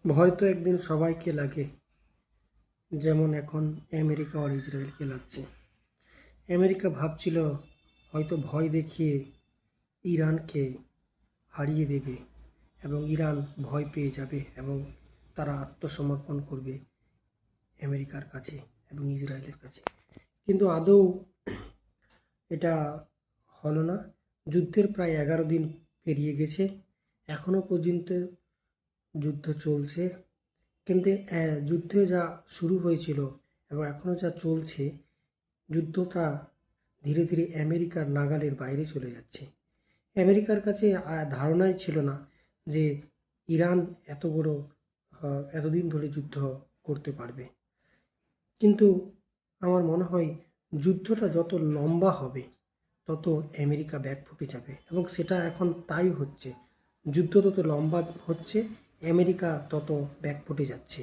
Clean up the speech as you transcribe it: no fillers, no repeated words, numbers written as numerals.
ভয় তো একদিন সবাইকে লাগে, যেমন এখন আমেরিকা আর ইসরায়েলকে লাগছে। আমেরিকা ভাবছিল হয়তো ভয় দেখিয়ে ইরানকে হারিয়ে দেবে এবং ইরান ভয় পেয়ে যাবে এবং তারা আত্মসমর্পণ করবে আমেরিকার কাছে এবং ইসরায়েলের কাছে। কিন্তু আদৌ এটা হলো না। যুদ্ধের প্রায় 11 দিন পেরিয়ে গেছে, এখনও পর্যন্ত যুদ্ধ চলছে। কিন্তু যুদ্ধে যা শুরু হয়েছিল এবং এখনও যা চলছে, যুদ্ধটা ধীরে ধীরে আমেরিকার নাগালের বাইরে চলে যাচ্ছে। আমেরিকার কাছে ধারণাই ছিল না যে ইরান এত বড় এতদিন ধরে যুদ্ধ করতে পারবে। কিন্তু আমার মনে হয় যুদ্ধটা যত লম্বা হবে তত আমেরিকা ব্যাকফুটে যাবে এবং সেটা এখন তাই হচ্ছে। যুদ্ধ তত লম্বা হচ্ছে, আমেরিকা তত ব্যাকফুটে যাচ্ছে।